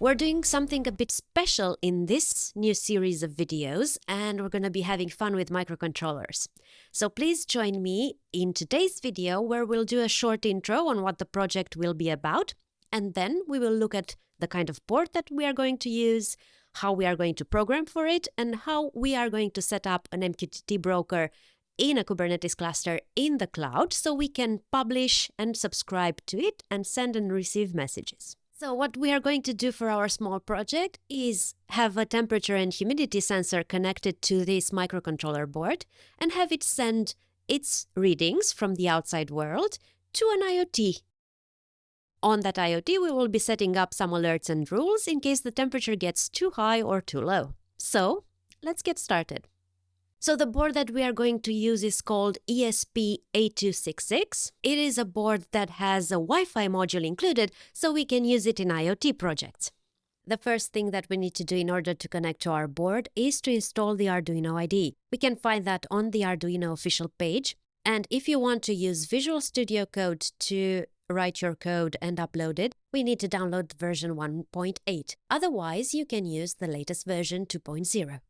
We're doing something a bit special in this new series of videos, and we're going to be having fun with microcontrollers. So please join me in today's video where we'll do a short intro on what the project will be about, and then we will look at the kind of board that we are going to use, how we are going to program for it, and how we are going to set up an MQTT broker in a Kubernetes cluster in the cloud so we can publish and subscribe to it and send and receive messages. So what we are going to do for our small project is have a temperature and humidity sensor connected to this microcontroller board and have it send its readings from the outside world to an IoT. On that IoT, we will be setting up some alerts and rules in case the temperature gets too high or too low. So let's get started. So the board that we are going to use is called ESP8266. It is a board that has a Wi-Fi module included, so we can use it in IoT projects. The first thing that we need to do in order to connect to our board is to install the Arduino IDE. We can find that on the Arduino official page. And if you want to use Visual Studio Code to write your code and upload it, we need to download version 1.8. Otherwise, you can use the latest version 2.0.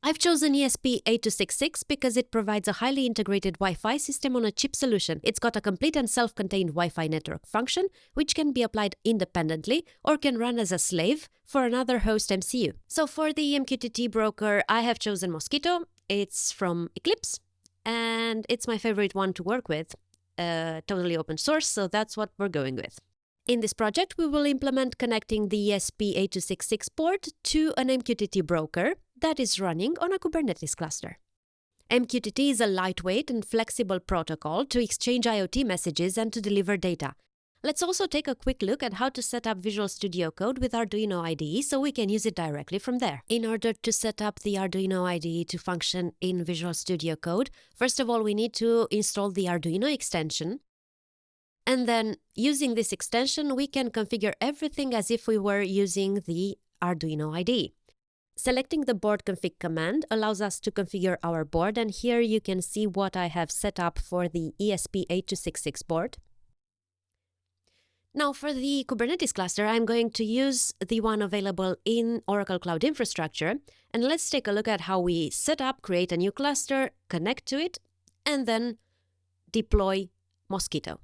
I've chosen ESP8266 because it provides a highly integrated Wi-Fi system on a chip solution. It's got a complete and self-contained Wi-Fi network function, which can be applied independently or can run as a slave for another host MCU. So for the MQTT broker, I have chosen Mosquito. It's from Eclipse, and it's my favorite one to work with. Totally open source, so that's what we're going with. In this project, we will implement connecting the ESP8266 port to an MQTT broker that is running on a Kubernetes cluster. MQTT is a lightweight and flexible protocol to exchange IoT messages and to deliver data. Let's also take a quick look at how to set up Visual Studio Code with Arduino IDE so we can use it directly from there. In order to set up the Arduino IDE to function in Visual Studio Code, first of all, we need to install the Arduino extension. And then, using this extension, we can configure everything as if we were using the Arduino IDE. Selecting the board config command allows us to configure our board, and here you can see what I have set up for the ESP8266 board. Now, for the Kubernetes cluster, I'm going to use the one available in Oracle Cloud Infrastructure, and let's take a look at how we set up, create a new cluster, connect to it, and then deploy Mosquito.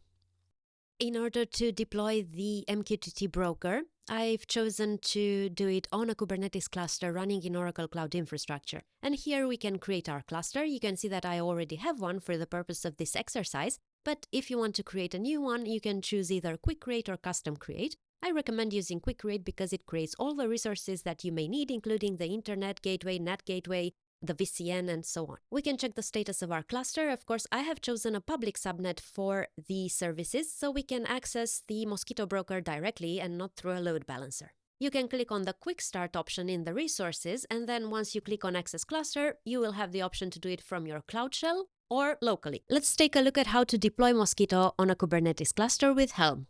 In order to deploy the MQTT broker, I've chosen to do it on a Kubernetes cluster running in Oracle Cloud Infrastructure. And here we can create our cluster. You can see that I already have one for the purpose of this exercise. But if you want to create a new one, you can choose either Quick Create or Custom Create. I recommend using Quick Create because it creates all the resources that you may need, including the Internet Gateway, NAT Gateway, the VCN, and so on. We can check the status of our cluster. Of course, I have chosen a public subnet for the services, so we can access the Mosquito broker directly and not through a load balancer. You can click on the Quick Start option in the resources, and then once you click on Access Cluster, you will have the option to do it from your Cloud Shell or locally. Let's take a look at how to deploy Mosquito on a Kubernetes cluster with Helm.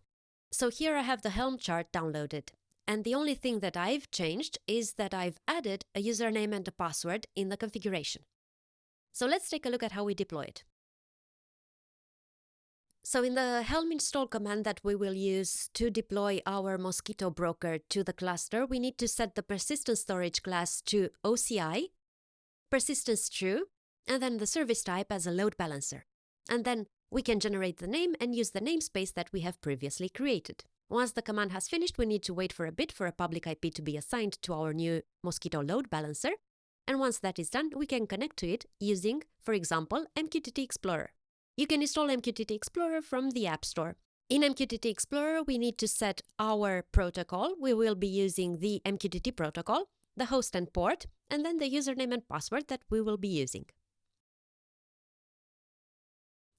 So here I have the Helm chart downloaded. And the only thing that I've changed is that I've added a username and a password in the configuration. So let's take a look at how we deploy it. So in the Helm install command that we will use to deploy our Mosquito broker to the cluster, we need to set the persistent storage class to OCI, persistence true, and then the service type as a load balancer. And then we can generate the name and use the namespace that we have previously created. Once the command has finished, we need to wait for a bit for a public IP to be assigned to our new Mosquito load balancer. And once that is done, we can connect to it using, for example, MQTT Explorer. You can install MQTT Explorer from the App Store. In MQTT Explorer, we need to set our protocol. We will be using the MQTT protocol, the host and port, and then the username and password that we will be using.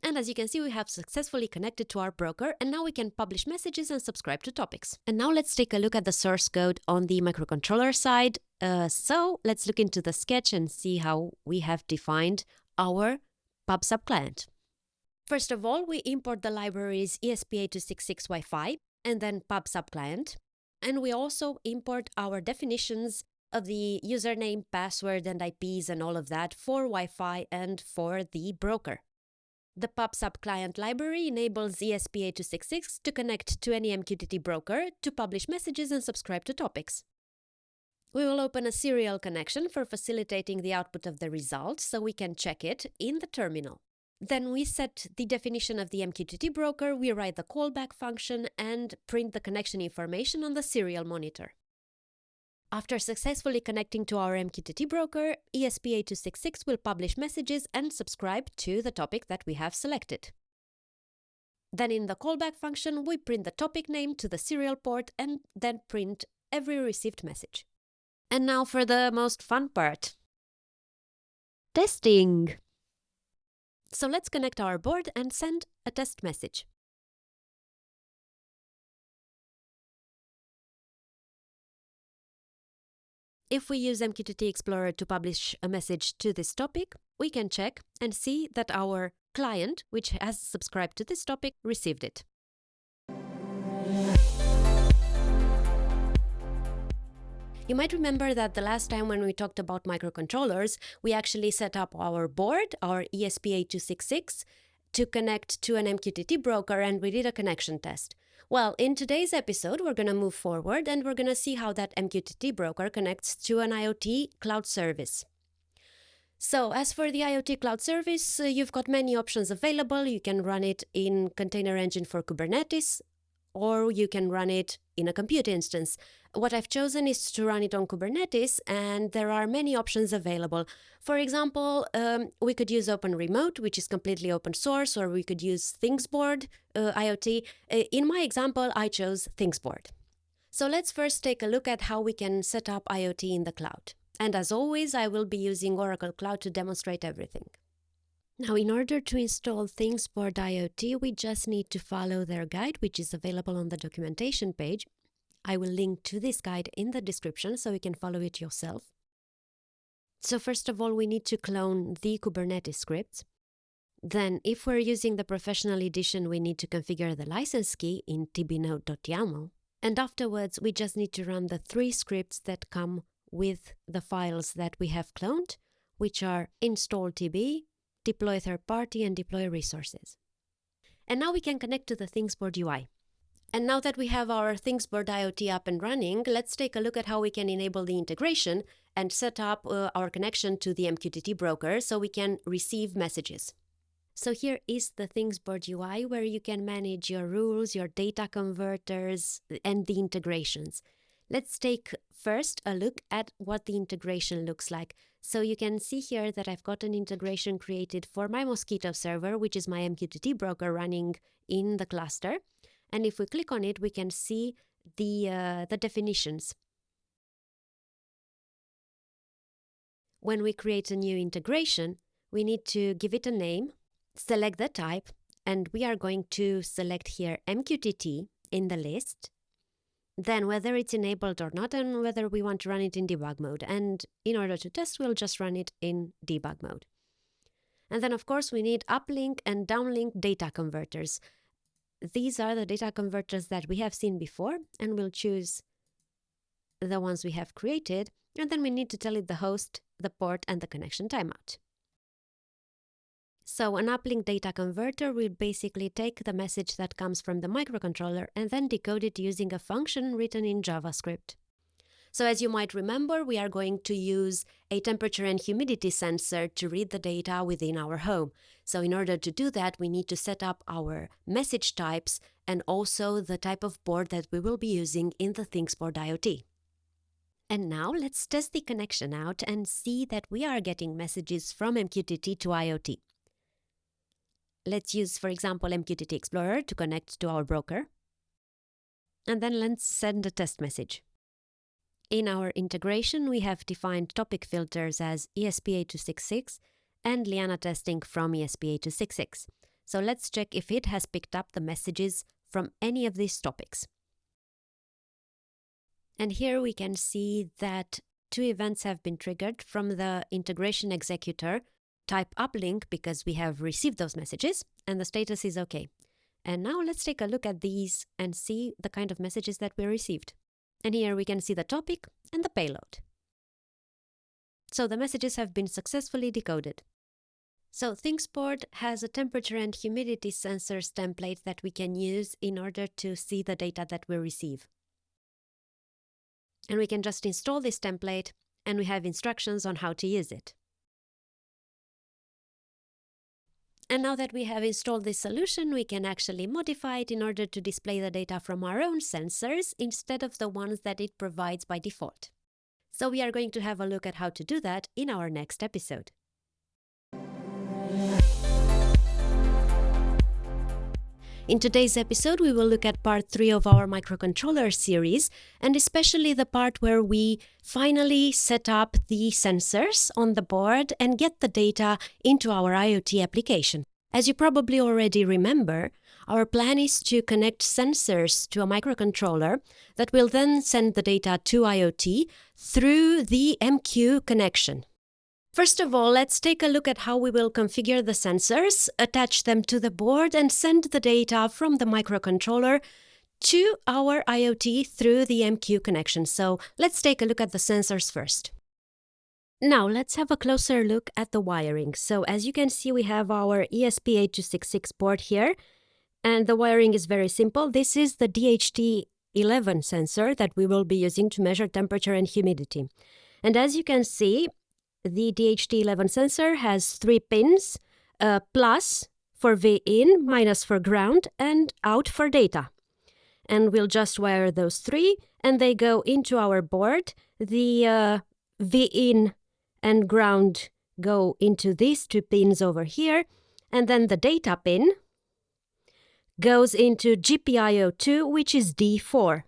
And as you can see, we have successfully connected to our broker, and now we can publish messages and subscribe to topics. And now let's take a look at the source code on the microcontroller side. So let's look into the sketch and see how we have defined our PubSub client. First of all, we import the libraries ESP8266 Wi-Fi and then PubSub client. And we also import our definitions of the username, password, and IPs and all of that for Wi-Fi and for the broker. The PubSub client library enables ESP8266 to connect to any MQTT broker to publish messages and subscribe to topics. We will open a serial connection for facilitating the output of the result so we can check it in the terminal. Then we set the definition of the MQTT broker, we write the callback function, and print the connection information on the serial monitor. After successfully connecting to our MQTT broker, ESP8266 will publish messages and subscribe to the topic that we have selected. Then in the callback function, we print the topic name to the serial port and then print every received message. And now for the most fun part. Testing! So let's connect our board and send a test message. If we use MQTT Explorer to publish a message to this topic, we can check and see that our client, which has subscribed to this topic, received it. You might remember that the last time when we talked about microcontrollers, we actually set up our board, our ESP8266, to connect to an MQTT broker, and we did a connection test. Well, in today's episode, we're going to move forward and we're going to see how that MQTT broker connects to an IoT cloud service. So as for the IoT cloud service, you've got many options available. You can run it in Container Engine for Kubernetes, or you can run it in a compute instance. What I've chosen is to run it on Kubernetes, and there are many options available. For example, we could use OpenRemote, which is completely open source, or we could use ThingsBoard IoT. In my example, I chose ThingsBoard. So let's first take a look at how we can set up IoT in the cloud. And as always, I will be using Oracle Cloud to demonstrate everything. Now, in order to install ThingsBoard IoT, we just need to follow their guide, which is available on the documentation page. I will link to this guide in the description so you can follow it yourself. So first of all, we need to clone the Kubernetes scripts. Then, if we're using the professional edition, we need to configure the license key in tbnode.yaml. And afterwards, we just need to run the 3 scripts that come with the files that we have cloned, which are install tb, deploy third party, and deploy resources. And now we can connect to the ThingsBoard UI. And now that we have our ThingsBoard IoT up and running, let's take a look at how we can enable the integration and set up our connection to the MQTT broker so we can receive messages. So here is the ThingsBoard UI, where you can manage your rules, your data converters, and the integrations. Let's take first a look at what the integration looks like. So you can see here that I've got an integration created for my Mosquito server, which is my MQTT broker running in the cluster. And if we click on it, we can see the definitions. When we create a new integration, we need to give it a name, select the type, and we are going to select here MQTT in the list. Then whether it's enabled or not, and whether we want to run it in debug mode. And in order to test, we'll just run it in debug mode. And then, of course, we need uplink and downlink data converters. These are the data converters that we have seen before, and we'll choose the ones we have created. And then we need to tell it the host, the port, and the connection timeout. So an uplink data converter will basically take the message that comes from the microcontroller and then decode it using a function written in JavaScript. So as you might remember, we are going to use a temperature and humidity sensor to read the data within our home. So in order to do that, we need to set up our message types and also the type of board that we will be using in the ThingsBoard IoT. And now let's test the connection out and see that we are getting messages from MQTT to IoT. Let's use, for example, MQTT Explorer to connect to our broker. And then let's send a test message. In our integration, we have defined topic filters as ESP8266 and Liana testing from ESP8266. So let's check if it has picked up the messages from any of these topics. And here we can see that 2 events have been triggered from the integration executor type uplink because we have received those messages and the status is okay. And now let's take a look at these and see the kind of messages that we received. And here we can see the topic and the payload. So the messages have been successfully decoded. So ThingsBoard has a temperature and humidity sensors template that we can use in order to see the data that we receive. And we can just install this template and we have instructions on how to use it. And now that we have installed this solution, we can actually modify it in order to display the data from our own sensors instead of the ones that it provides by default. So we are going to have a look at how to do that in our next episode. In today's episode, we will look at part 3 of our microcontroller series, and especially the part where we finally set up the sensors on the board and get the data into our IoT application. As you probably already remember, our plan is to connect sensors to a microcontroller that will then send the data to IoT through the MQ connection. First of all, let's take a look at how we will configure the sensors, attach them to the board, and send the data from the microcontroller to our IoT through the MQ connection. So let's take a look at the sensors first. Now let's have a closer look at the wiring. So as you can see, we have our ESP8266 board here, and the wiring is very simple. This is the DHT11 sensor that we will be using to measure temperature and humidity. And as you can see, the DHT11 sensor has 3 pins, plus for V in, minus for ground, and out for data. And we'll just wire those 3, and they go into our board. The V in and ground go into these 2 pins over here, and then the data pin goes into GPIO2, which is D4.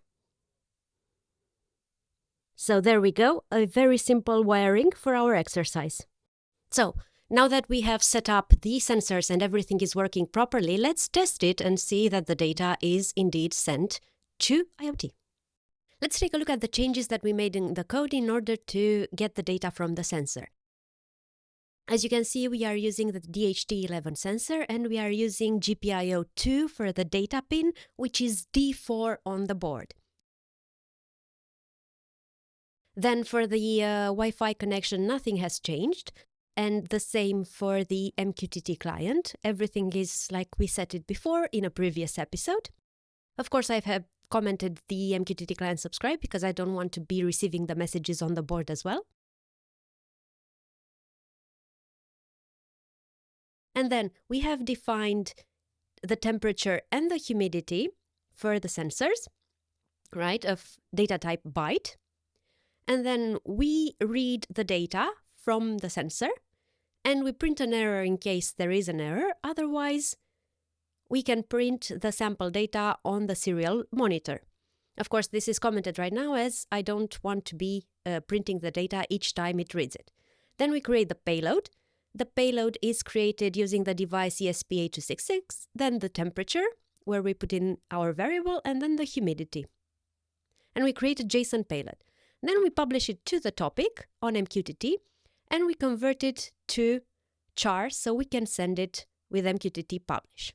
So there we go, a very simple wiring for our exercise. So now that we have set up the sensors and everything is working properly, let's test it and see that the data is indeed sent to IoT. Let's take a look at the changes that we made in the code in order to get the data from the sensor. As you can see, we are using the DHT11 sensor and we are using GPIO2 for the data pin, which is D4 on the board. Then for the Wi-Fi connection, nothing has changed. And the same for the MQTT client. Everything is like we set it before in a previous episode. Of course, I have commented the MQTT client subscribe because I don't want to be receiving the messages on the board as well. And then we have defined the temperature and the humidity for the sensors, right, of data type byte. And then we read the data from the sensor and we print an error in case there is an error. Otherwise, we can print the sample data on the serial monitor. Of course, this is commented right now as I don't want to be printing the data each time it reads it. Then we create the payload. The payload is created using the device ESP8266, then the temperature, where we put in our variable, and then the humidity. And we create a JSON payload. Then we publish it to the topic on MQTT, and we convert it to char so we can send it with MQTT publish.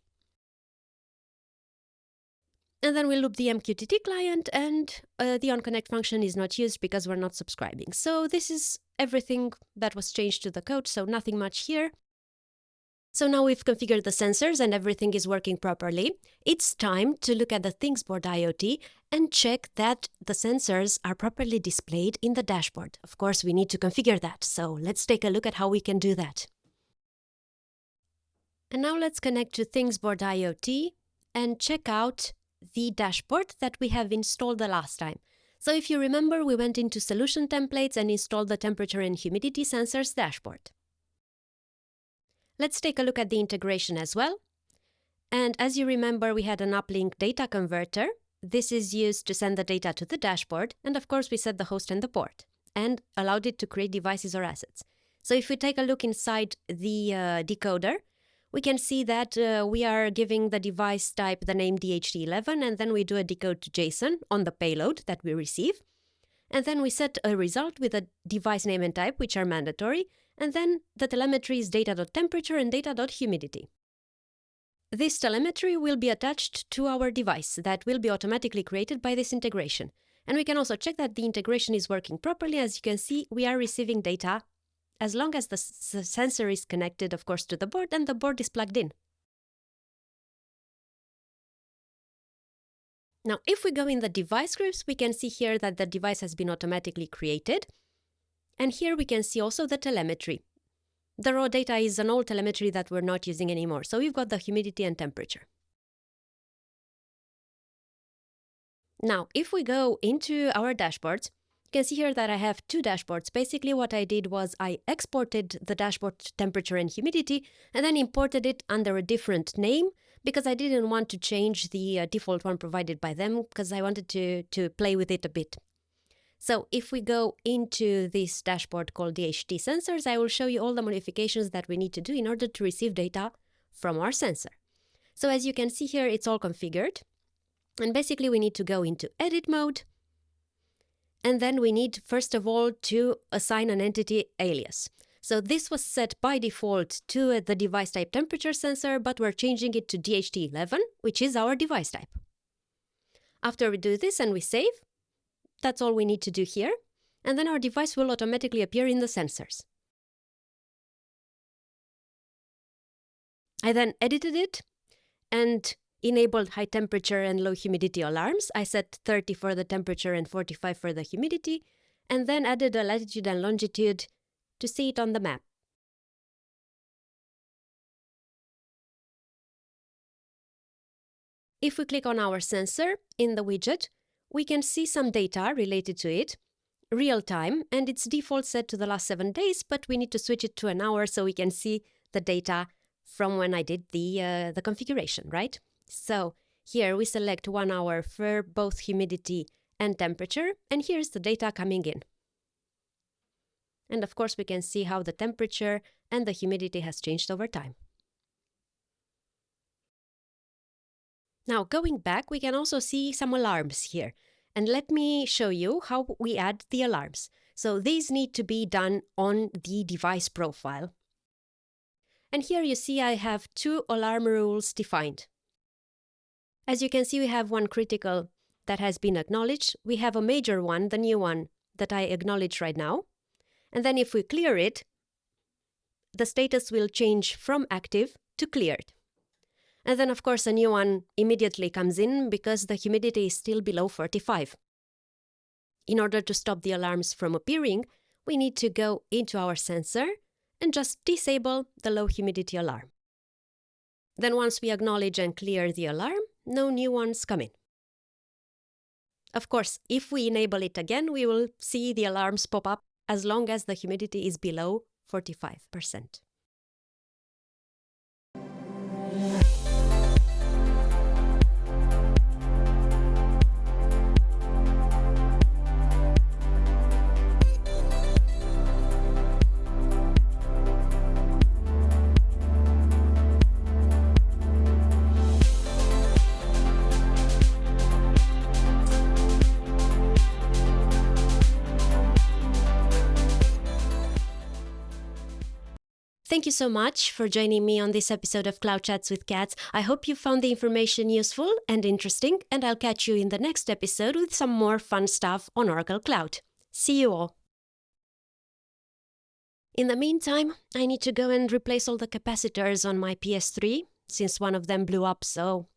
And then we loop the MQTT client, and the onConnect function is not used because we're not subscribing. So this is everything that was changed to the code, so nothing much here. So now we've configured the sensors and everything is working properly. It's time to look at the ThingsBoard IoT and check that the sensors are properly displayed in the dashboard. Of course, we need to configure that, so let's take a look at how we can do that. And now let's connect to ThingsBoard IoT and check out the dashboard that we have installed the last time. So if you remember, we went into Solution Templates and installed the temperature and humidity sensors dashboard. Let's take a look at the integration as well. And as you remember, we had an uplink data converter. This is used to send the data to the dashboard. And of course, we set the host and the port and allowed it to create devices or assets. So if we take a look inside the decoder, we can see that we are giving the device type the name DHT11, and then we do a decode to JSON on the payload that we receive. And then we set a result with a device name and type, which are mandatory. And then the telemetry is data.temperature and data.humidity. This telemetry will be attached to our device that will be automatically created by this integration. And we can also check that the integration is working properly. As you can see, we are receiving data as long as the sensor is connected, of course, to the board and the board is plugged in. Now, if we go in the device groups, we can see here that the device has been automatically created. And here we can see also the telemetry. The raw data is an old telemetry that we're not using anymore. So we've got the humidity and temperature. Now, if we go into our dashboards, you can see here that I have two dashboards. Basically, what I did was I exported the dashboard temperature and humidity and then imported it under a different name because I didn't want to change the default one provided by them because I wanted to play with it a bit. So if we go into this dashboard called DHT sensors, I will show you all the modifications that we need to do in order to receive data from our sensor. So as you can see here, it's all configured. And basically we need to go into edit mode. And then we need, first of all, to assign an entity alias. So this was set by default to the device type temperature sensor, but we're changing it to DHT11, which is our device type. After we do this and we save, that's all we need to do here. And then our device will automatically appear in the sensors. I then edited it and enabled high temperature and low humidity alarms. I set 30 for the temperature and 45 for the humidity, and then added a latitude and longitude to see it on the map. If we click on our sensor in the widget, we can see some data related to it, real time, and it's default set to the last 7 days, but we need to switch it to an hour so we can see the data from when I did the configuration, right? So here we select 1 hour for both humidity and temperature, and here's the data coming in. And of course we can see how the temperature and the humidity has changed over time. Now going back, we can also see some alarms here. And let me show you how we add the alarms. So these need to be done on the device profile. And here you see I have 2 alarm rules defined. As you can see, we have one critical that has been acknowledged. We have a major one, the new one, that I acknowledge right now. And then if we clear it, the status will change from active to cleared. And then, of course, a new one immediately comes in because the humidity is still below 45. In order to stop the alarms from appearing, we need to go into our sensor and just disable the low humidity alarm. Then once we acknowledge and clear the alarm, no new ones come in. Of course, if we enable it again, we will see the alarms pop up as long as the humidity is below 45%. Thank you so much for joining me on this episode of Cloud Chats with Cats. I hope you found the information useful and interesting, and I'll catch you in the next episode with some more fun stuff on Oracle Cloud. See you all! In the meantime, I need to go and replace all the capacitors on my PS3, since one of them blew up, so